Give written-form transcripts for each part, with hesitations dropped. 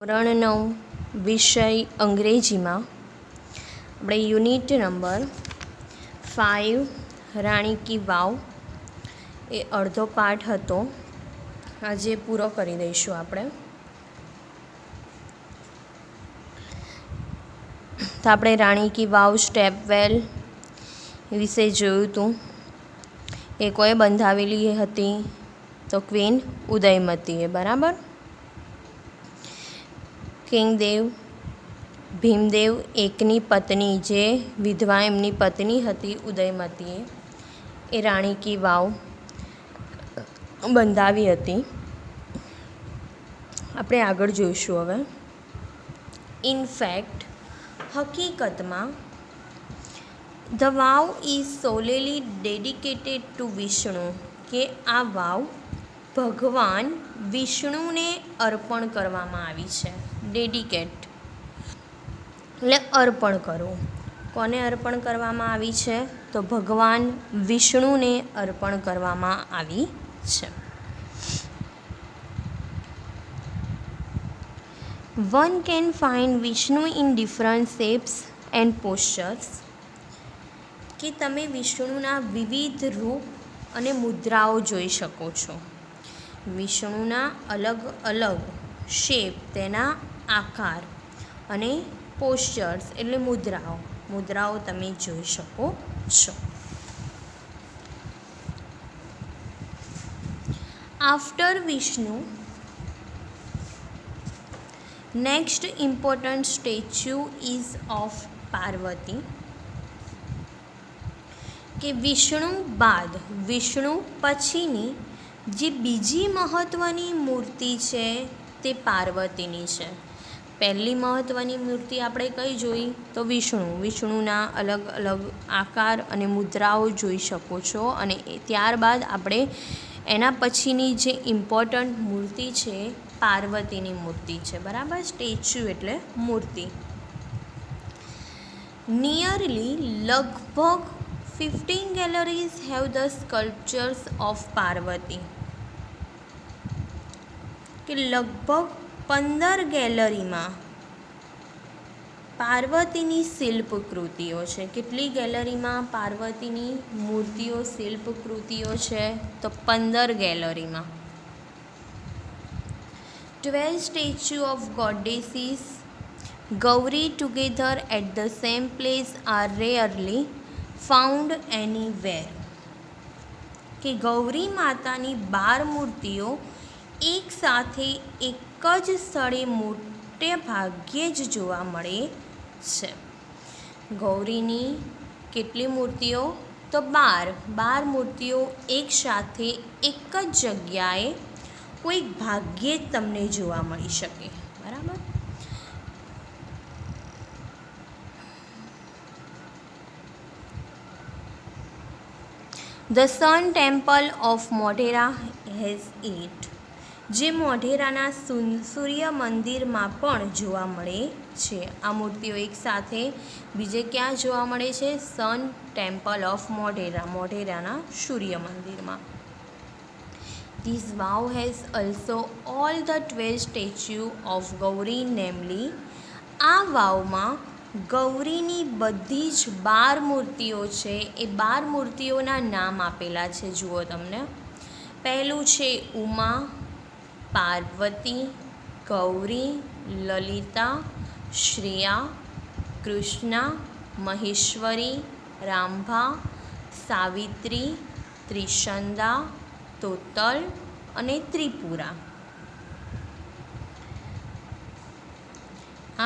ધોરણ 9 વિષય અંગ્રેજીમાં આપણે યુનિટ નંબર 5 રાણી કી વાવ એ અડધો પાઠ હતો, આજે પૂરો કરી દઈશું આપણે. તો આપણે રાણી કી વાવ સ્ટેપવેલ વિશે જોયું હતું. એ કોએ બંધાવેલી હતી? તો ક્વીન ઉદયમતીએ. બરાબર. કિંગદેવ ભીમદેવ એકની પત્ની, જે વિધવા એમની પત્ની હતી ઉદયમતીએ, એ રાણી કી વાવ બંધાવી હતી. આપણે આગળ જોઈશું હવે. ઇનફેક્ટ, હકીકતમાં, the vav is solely dedicated to Vishnu, કે આ વાવ ભગવાન વિષ્ણુને અર્પણ કરવામાં આવી છે. ડેડિકેટ એટલે અર્પણ કરવું. કોને અર્પણ કરવામાં આવી છે? તો ભગવાન વિષ્ણુને અર્પણ કરવામાં આવી છે. One can find Vishnu in different shapes and postures, કે તમે વિષ્ણુના વિવિધ રૂપ અને મુદ્રાઓ જોઈ શકો છો. વિષ્ણુના અલગ અલગ શેપ, તેના આકાર, અને પોસ્ચર્સ એટલે મુદ્રાઓ તમે જોઈ શકો છો. After Vishnu, next important statue ease of Parvati, કે વિષ્ણુ બાદ, વિષ્ણુ પછીની જે બીજી મહત્ત્વની મૂર્તિ છે તે પાર્વતીની છે. પહેલી મહત્ત્વની મૂર્તિ આપણે કઈ જોઈ? તો વિષ્ણુના અલગ અલગ આકાર અને મુદ્રાઓ જોઈ શકો છો. અને ત્યારબાદ આપણે એના પછીની જે ઇમ્પોર્ટન્ટ મૂર્તિ છે પાર્વતીની મૂર્તિ છે. બરાબર. સ્ટેચ્યુ એટલે મૂર્તિ. નિયરલી લગભગ 15 galleries have the sculptures of Parvati, કે લગભગ 15 ગેલેરીમાં પાર્વતીની શિલ્પકૃતિઓ છે. કેટલી ગેલેરીમાં પાર્વતીની મૂર્તિઓ શિલ્પકૃતિઓ છે? તો 15 ગેલેરીમાં. 12 statue of goddesses Gauri together at the same place are rarely found anywhere, કે ગૌરી માતાની 12 મૂર્તિઓ એક સાથે એક જ સ્થળે મોટે ભાગ્યે જ જોવા મળે છે. ગૌરીની કેટલી મૂર્તિઓ? તો 12 મૂર્તિઓ એક સાથે એક જ જગ્યાએ કોઈક ભાગ્યે જ તમને જોવા મળી શકે. બરાબર. The sun temple of Modhera has it, જે મોઢેરાના સૂર્ય મંદિરમાં પણ જોવા મળે છે. આ મૂર્તિઓ એક સાથે બીજે ક્યાં જોવા મળે છે? સન ટેમ્પલ ઓફ મોઢેરા, મોઢેરાના સૂર્ય મંદિરમાં. This vav has also all the 12 statue of Gauri, namely, આ વાવમાં ગૌરીની બધી જ 12 મૂર્તિઓ છે. એ 12 મૂર્તિઓના નામ આપેલા છે, જુઓ તમને. પહેલું છે ઉમા, પાર્વતી, ગૌરી, લલિતા, શ્રેયા, કૃષ્ણા, મહેશ્વરી, રાંભા, સાવિત્રી, ત્રિશંદા, તોતલ અને ત્રિપુરા.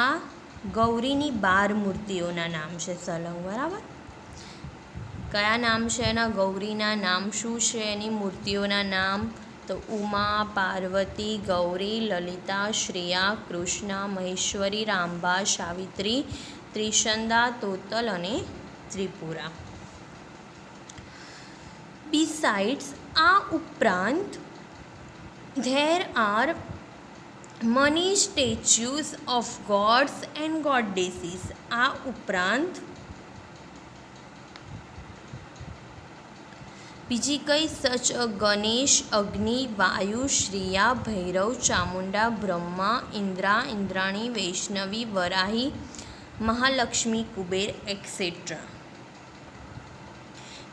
આ ગૌરીની 12 મૂર્તિઓના નામ છે સલંગ. બરાબર. કયા નામ છે એના? ગૌરીના નામ શું છે એની મૂર્તિઓના નામ? તો ઉમા, પાર્વતી, ગૌરી, લલિતા, શ્રેયા, કૃષ્ણા, મહેશ્વરી, રાંભા, સાવિત્રી, ત્રિશંદા, તોતલ અને ત્રિપુરા. બિસાઇડ્સ, આ ઉપરાંત, there are money statues of gods and goddesses, આ ઉપરાંત બીજી કઈ? સચ અ ગણેશ, અગ્નિ, વાયુ, શ્રેયા, ભૈરવ, ચામુંડા, બ્રહ્મા, ઇન્દ્રા, ઇન્દ્રાણી, વૈષ્ણવી, વરાહી, મહાલક્ષ્મી, કુબેર એક્સેટ્રા.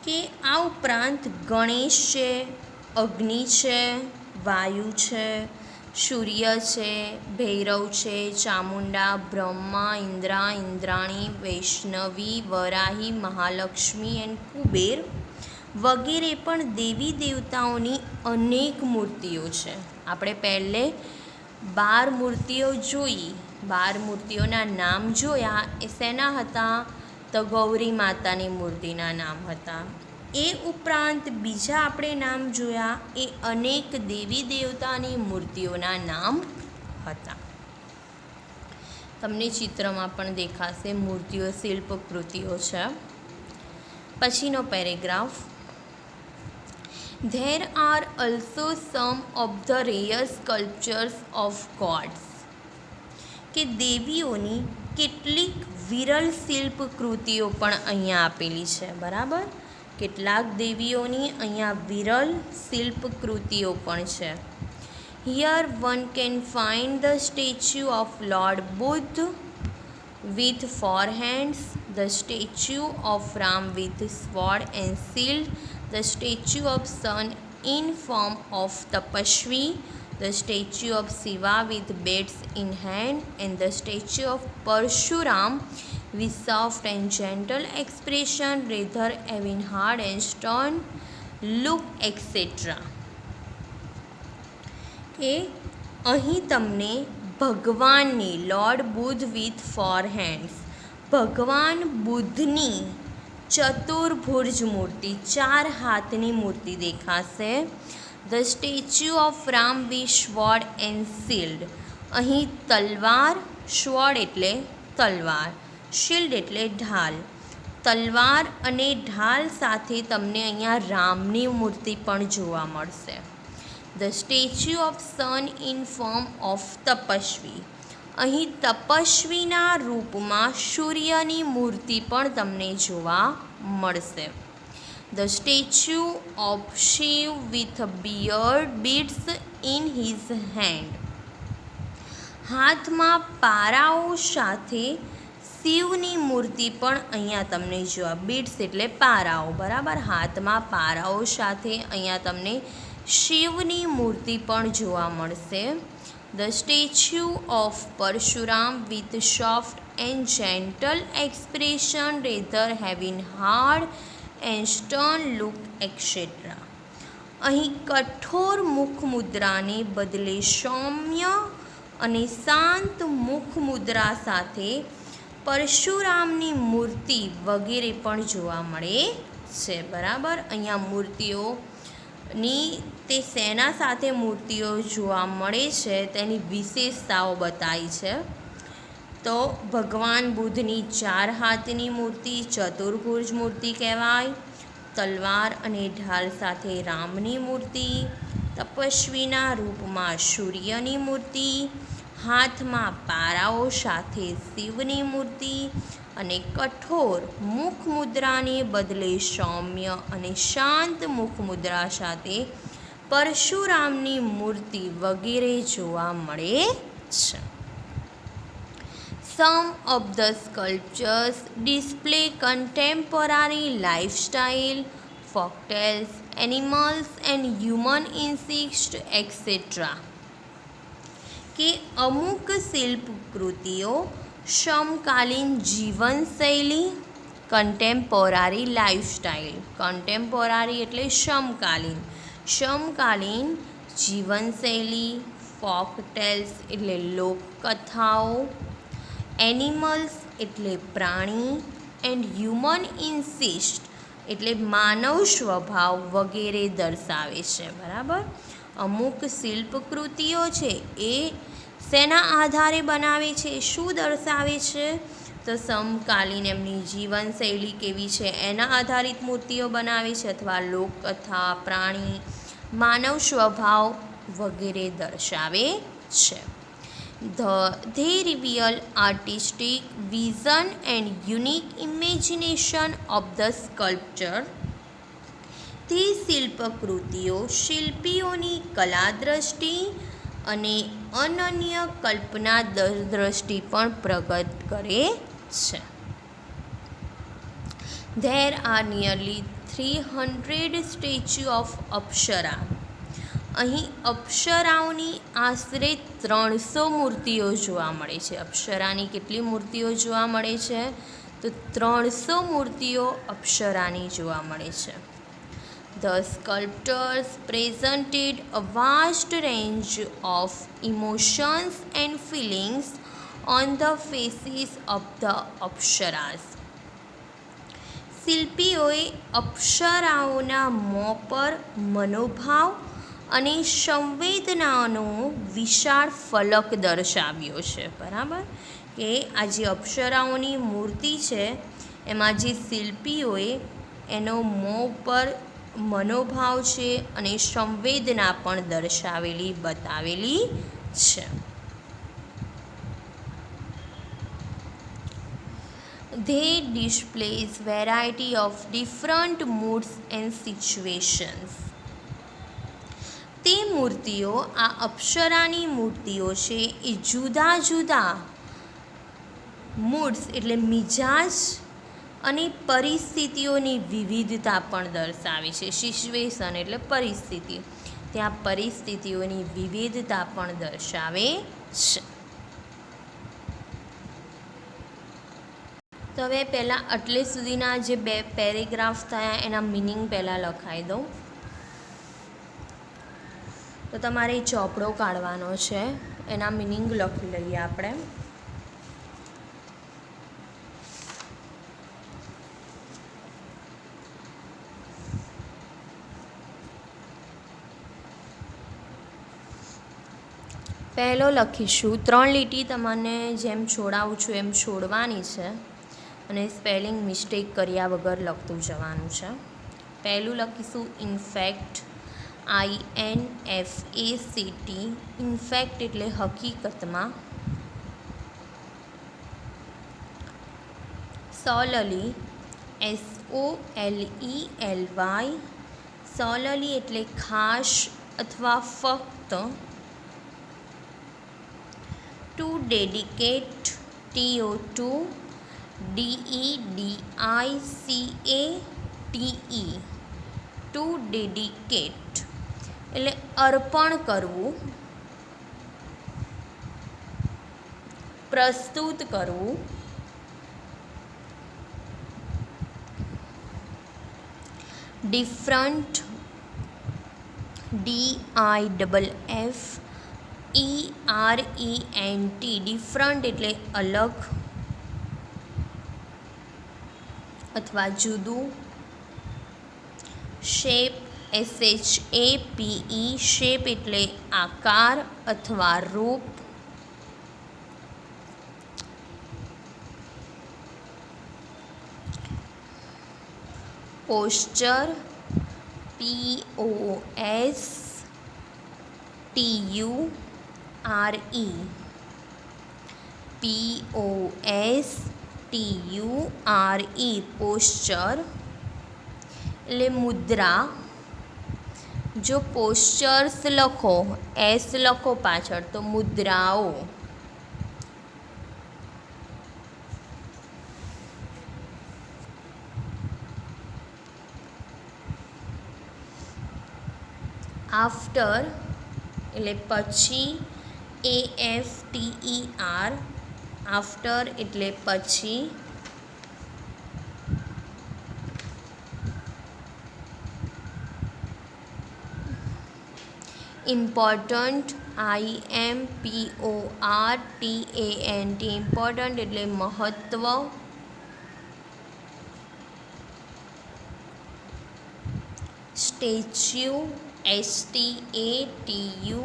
કે આ ઉપરાંત ગણેશ છે, અગ્નિ છે, વાયુ છે, સૂર્ય છે, ભૈરવ છે, ચામુંડા, બ્રહ્મા, ઇન્દ્રા, ઇન્દ્રાણી, વૈષ્ણવી, વરાહી, મહાલક્ષ્મી એન્ડ કુબેર વગેરે પણ દેવી દેવતાઓની અનેક મૂર્તિઓ છે. આપણે પહેલે 12 મૂર્તિઓ જોઈ. 12 મૂર્તિઓના નામ જોયા. એ શેના હતા? તો ગૌરી માતાની મૂર્તિના નામ હતા. એ ઉપરાંત બીજા આપણે નામ જોયા એ અનેક દેવી દેવતાની મૂર્તિઓના નામ હતા. તમને ચિત્રમાં પણ દેખાશે મૂર્તિઓ શિલ્પકૃતિઓ છે. પછીનો paragraph. There are also some of the rare sculptures of gods. કે દેવીઓની કેટલીક વિરલ શિલ્પકૃતિઓ પણ અહીંયા આપેલી છે. બરાબર, કેટલાક દેવીઓની અહીંયા વિરલ શિલ્પકૃતિઓ પણ છે. Here one can find the statue of Lord Buddha with 4 hands, the statue of Ram with sword and shield, the statue of sun in form of Tapasvi, the statue of Shiva with bats in hand, and the statue of Parshuram with soft and gentle expression, rather having hard and stern look, etc. કે અહીં તમને ભગવાનની lord બુધ with 4 hands, ભગવાન બુદ્ધની ચતુર્ભુજ મૂર્તિ, 4 હાથની મૂર્તિ દેખાશે. The statue of Ram with sword and shield, અહીં તલવાર, સ્વોર્ડ એટલે તલવાર, શિલ્ડ એટલે ઢાલ. તલવાર અને ઢાલ સાથે તમને અહીંયા રામની મૂર્તિ પણ જોવા મળશે. The statue of sun in form of tapasvi, અહીં તપસ્વીના રૂપમાં સૂર્યની મૂર્તિ પણ તમને જોવા મળશે. The statue of Shiva with beard beads in his hand, હાથમાં પારાઓ સાથે શિવની મૂર્તિ પણ અહીંયા તમને જોવા. બીડ્સ એટલે પારાઓ. બરાબર, હાથમાં પારાઓ સાથે અહીંયા તમને શિવની મૂર્તિ પણ જોવા મળશે. The statue of Parshuram with soft and gentle expression, rather having hard and stern look et cetera, અહીં કઠોર મુખ મુદ્રાને બદલે સૌમ્ય અને શાંત મુખ મુદ્રા સાથે પરશુરામની મૂર્તિ વગેરે પણ જોવા મળે છે. બરાબર, અહીંયા મૂર્તિઓની તે શેના સાથે મૂર્તિઓ જોવા મળે છે તેની વિશેષતાઓ બતાવી છે. તો ભગવાન બુદ્ધની 4 હાથની મૂર્તિ ચતુર્ભુજ મૂર્તિ કહેવાય. તલવાર અને ઢાલ સાથે રામની મૂર્તિ, તપસ્વીના રૂપમાં સૂર્યની મૂર્તિ, હાથમાં પારાઓ સાથે શિવની મૂર્તિ અને કઠોર મુખ મુદ્રાને બદલે સૌમ્ય અને શાંત મુખ મુદ્રા સાથે પરશુરામની મૂર્તિ વગેરે જોવા મળે છે. Some of the sculptures display contemporary lifestyle, folktales, animals and human instincts, etc. કે અમુક શિલ્પકૃતિઓ સમકાલીન જીવનશૈલી, કન્ટેમ્પોરારી લાઈફસ્ટાઈલ, કન્ટેમ્પોરારી એટલે સમકાલીન, સમકાલીન જીવનશૈલી, ફોક ટેલ્સ એટલે લોકકથાઓ, એનિમલ્સ એટલે પ્રાણી, એન્ડ હ્યુમન ઇન્સિસ્ટ એટલે માનવ સ્વભાવ વગેરે દર્શાવે છે. બરાબર, અમુક શિલ્પકૃતિઓ છે એ શેના આધારે બનાવે છે, શું દર્શાવે છે? તો સમકાલીન એમની જીવનશૈલી કેવી છે એના આધારિત મૂર્તિઓ બનાવે છે, અથવા લોકકથા, પ્રાણી, માનવ સ્વભાવ વગેરે દર્શાવે છે. They reveal artistic vision and unique imagination of the sculpture. તે શિલ્પકૃતિઓ શિલ્પીઓની કલાદ્રષ્ટિ અને અનન્ય કલ્પના દ્રષ્ટિ પણ પ્રગટ કરે છે. There are nearly 300 statue of Apsara. અહીં અપ્સરાઓની આશરે 300 મૂર્તિઓ જોવા મળે છે. અપ્સરાની કેટલી મૂર્તિઓ જોવા મળે છે? તો 300 મૂર્તિઓ અપ્સરાની જોવા મળે છે. The sculptors presented a vast range of emotions and feelings on the faces of the apsaras. શિલ્પીઓએ અપ્સરાઓના મોં પર મનોભાવ અને સંવેદનાનો વિશાળ ફલક દર્શાવ્યો છે. બરાબર, કે આ જે અપ્સરાઓની મૂર્તિ છે એમાં જે શિલ્પીઓએ એનો મોં પર મનોભાવ છે અને સંવેદના પણ દર્શાવેલી બતાવેલી છે. They displays variety of different moods and situations. તે મૂર્તિઓ, આ અપ્સરાની મૂર્તિઓ છે એ જુદા જુદા મૂડ્સ એટલે મિજાજ અને પરિસ્થિતિઓની વિવિધતા પણ દર્શાવે છે. સિચ્યુએશન એટલે પરિસ્થિતિ, ત્યાં પરિસ્થિતિઓની વિવિધતા પણ દર્શાવે છે. તો હવે પહેલાં એટલે સુધીના જે 2 પેરેગ્રાફ થયા એના મિનિંગ પહેલાં લખાઈ દઉં. તો તમારે ચોપડો કાઢવાનો છે, એના મિનિંગ લખી લઈએ આપણે. પહેલો લખીશું, 3 લીટી તમને જેમ છોડાવું છું એમ છોડવાની છે અને સ્પેલિંગ મિસ્ટેક કર્યા વગર લખતું જવાનું છે. પહેલું લખીશું ઇન્ફેક્ટ, INFACT. ઇન્ફેક્ટ એટલે હકીકતમાં. સોલલી, SOLELY. સોલલી એટલે ખાસ અથવા ફક્ત. To dedicate, TO2 DEDICATE. To dedicate એટલે અર્પણ કરવું, પ્રસ્તુત કરવું. Different, DIFFERENT. ડિફરન્ટ એટલે અલગ અથવા જુદું. Shape, SHAPE. શેપ એટલે આકાર અથવા રૂપ. Posture, POSTURE. પોસ્ચર એટલે મુદ્રા. જો પોસ્ચર્સ લખો, S લખો પાછળ, તો મુદ્રાઓ. આફ્ટર એટલે પછી, AFTER. આફ્ટર એટલે પછી. Important, IMPORTANT. ઇમ્પોર્ટન્ટ એટલે મહત્ત્વ. Statue, STATUE.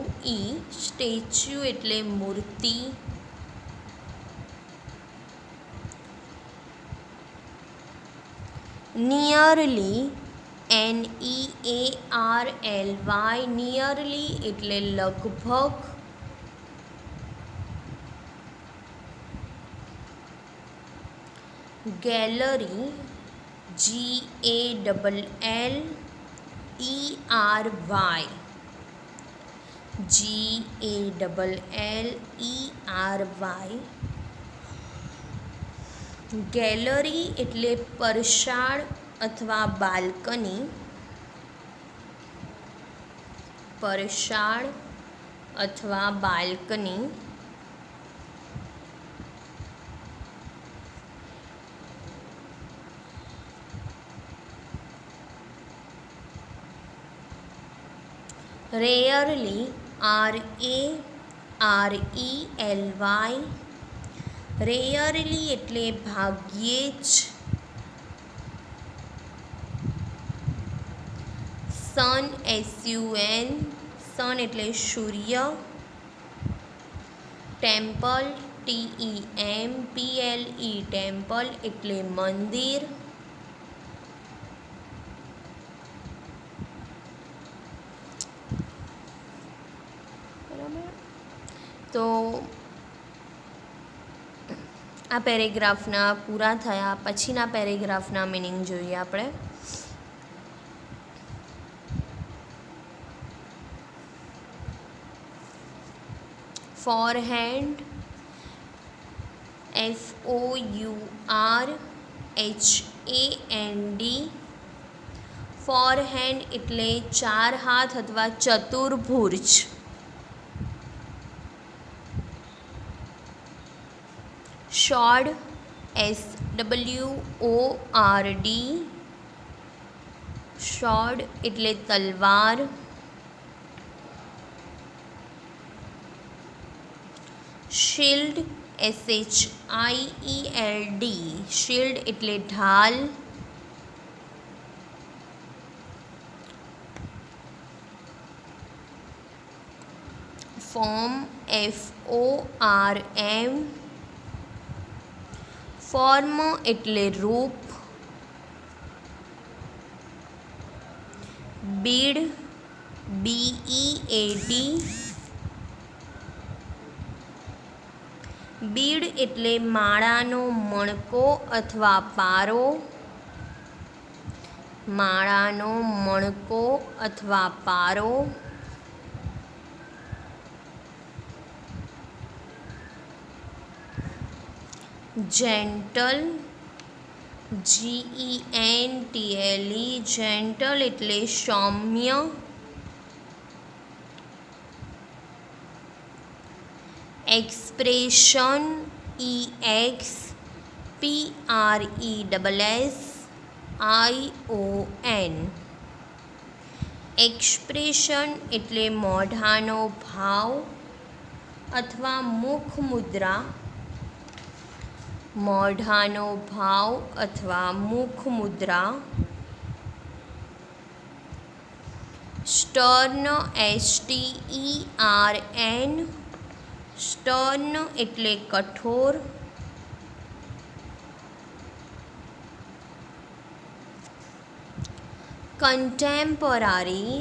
સ્ટેચ્યુ એટલે મૂર્તિ. Nearly, NEARLY. નિયરલી એટલે લગભગ. Gallery, GALL. GALLERY. ગેલેરી એટલે પરસાળ અથવા બાલ્કની. પરસાળ અથવા બાલ્કની. રેયરલી RARELY. રેયરલી એટલે ભાગ્યે જ. સન SUN. સન એટલે સૂર્ય. Temple TEMPLE. ટેમ્પલ એટલે મંદિર. તો આ પેરેગ્રાફના પૂરા થયા પછીના પેરેગ્રાફના મિનિંગ જોઈએ આપણે. ફોરહેન્ડ FOURHAND. ફોરહેન્ડ એટલે ચાર હાથ અથવા ચતુર્ભુજ. શોર્ડ SWORD. શોર્ડ એટલે તલવાર. Shield SHIELD. શિલ્ડ એટલે ઢાલ. Form FORM. ફોર્મ એટલે રૂપ. બીડ BEAD. બીડ એટલે માળાનો મણકો અથવા પારો. માળાનો મણકો અથવા પારો. Gentle GENTLE. જેન્ટલ એટલે સૌમ્ય. Expression EXPRESSION. એક્સપ્રેશન એટલે મોઢાનો ભાવ અથવા મુખ મુદ્રા. મોઢાનો ભાવ અથવા મુખ મુદ્રા. Stern STERN. સ્ટર્ન એટલે કઠોર. Contemporary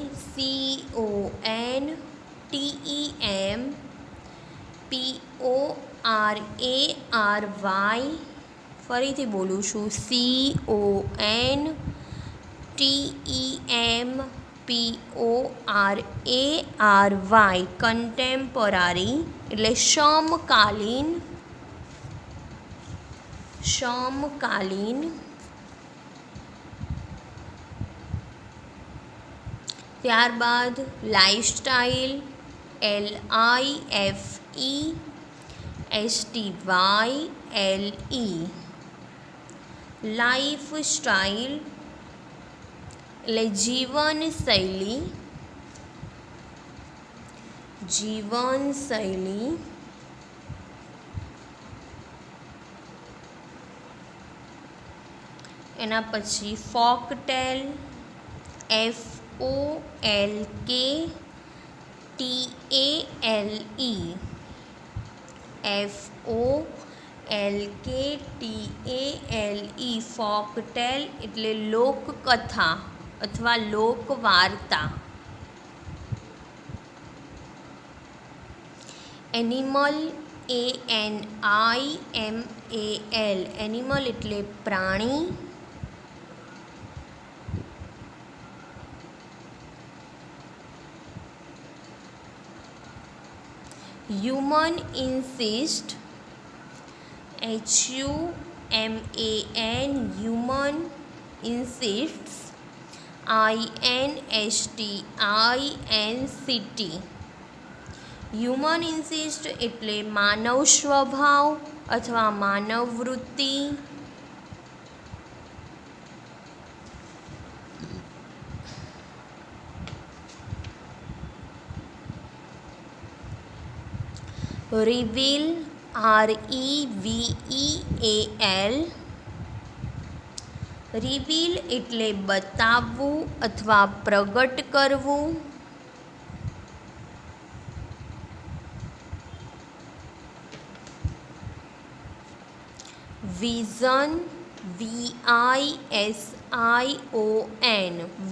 CONTEMPORARY. ફરીથી બોલું છું CONTEMPORARY. કન્ટેમ્પરરી એટલે સમકાલીન. સમકાલીન. ત્યારબાદ લાઇફસ્ટાઇલ LIFESTYLE. લાઇફસ્ટાઇલ એટલે જીવનશૈલી. જીવનશૈલી. એના પછી ફોકટેલ FOLKTALE. FOLKTALE. ફોકટેલ એટલે લોકકથા અથવા લોકવાર્તા. Animal ANIMAL. એનિમલ એટલે પ્રાણી. Human insist, HUMAN, human insists, INST, human insist એટલે માનવ સ્વભાવ અથવા માનવ વૃત્તિ. રિવીલ, REVEAL, રિવીલ એટલે બતાવવું અથવા પ્રગટ કરવું. વિઝન, VISION,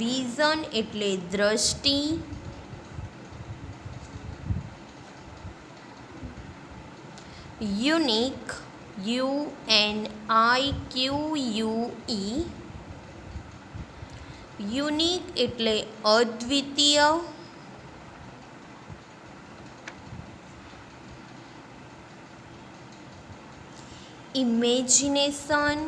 વિઝન એટલે દ્રષ્ટિ. યુનિક, UNIQUE, યુનિક એટલે અદ્વિતીય. ઇમેજિનેશન,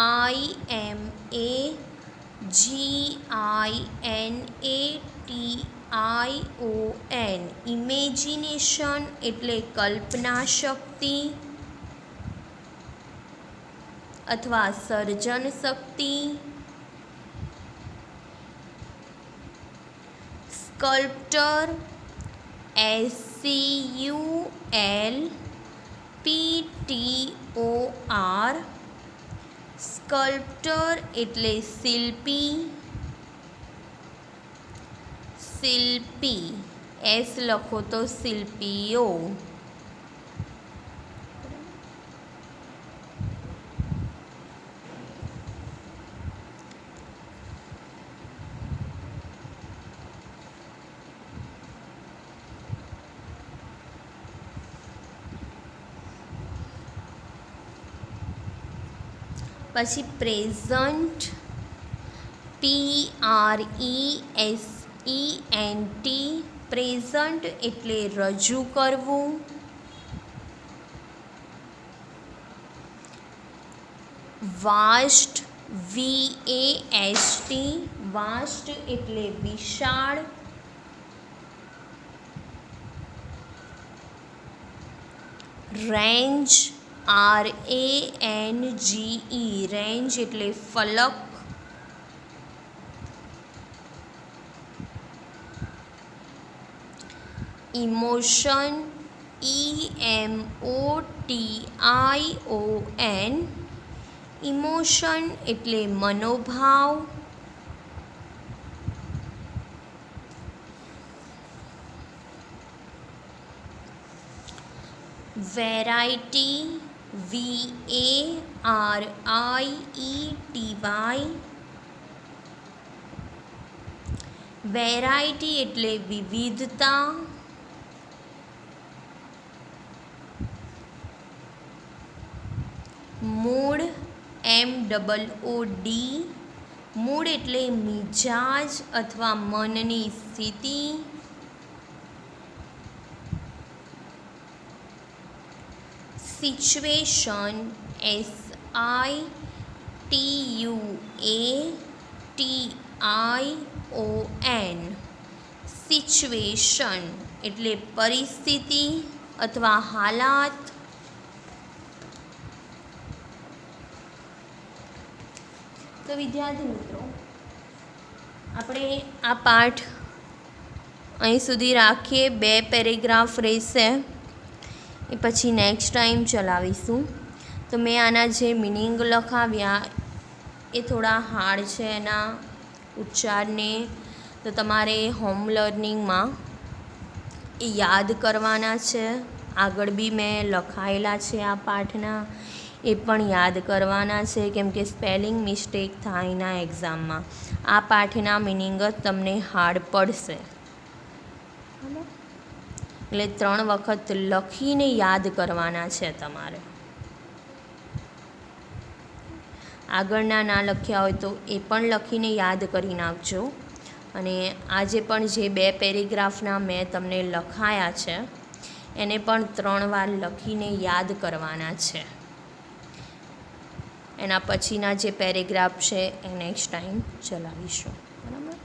IMAGINATION, ઇમેજિનેશન એટલે કલ્પના શક્તિ અથવા સર્જન શક્તિ. સ્કલ્પ્ટર, SCULPTOR, સ્કલ્પ્ટર એટલે શિલ્પી. શિલ્પી, S લખો તો શિલ્પીઓ. પછી પ્રેઝન્ટ, PRESENT, પ્રેઝન્ટ એટલે રજૂ કરવું. વાસ્ટ, VAST, વાસ્ટ એટલે વિશાળ. રેન્જ, RANGE, રેન્જ એટલે ફલક. ઇમોશન, EMOTION, ઇમોશન એટલે મનોભાવ. વેરાઇટી, VARIETY, વેરાઇટી એટલે વિવિધતા. મૂડ, MOOD, મૂડ એટલે મિજાજ અથવા મનની સ્થિતિ. સિચ્યુએશન, SITUATION, સિચ્યુએશન એટલે પરિસ્થિતિ અથવા હાલાત. તો વિદ્યાર્થી મિત્રો, આપણે આ પાઠ અહીં સુધી રાખીએ. 2 પેરેગ્રાફ રહેશે, એ પછી નેક્સ્ટ ટાઈમ ચલાવીશું. તો મેં આના જે મિનિંગ લખાવ્યા એ થોડા હાર્ડ છે, એના ઉચ્ચારને તો તમારે હોમ લર્નિંગમાં એ યાદ કરવાના છે. આગળ બી મેં લખાયેલા છે આ પાઠના, એ પણ યાદ કરવાના છે, કેમ કે સ્પેલિંગ મિસ્ટેક થાય એના એક્ઝામમાં. આ પાઠના મિનિંગ જ તમને હાર્ડ પડશે, એટલે 3 વખત લખીને યાદ કરવાના છે તમારે. આગળના ના લખ્યા હોય તો એ પણ લખીને યાદ કરી નાખજો. અને આજે પણ જે 2 પેરેગ્રાફના મેં તમને લખાયા છે એને પણ 3 વાર લખીને યાદ કરવાના છે. એના પછીના જે પેરેગ્રાફ છે એ નેક્સ્ટ ટાઈમ ચલાવીશું. બરાબર.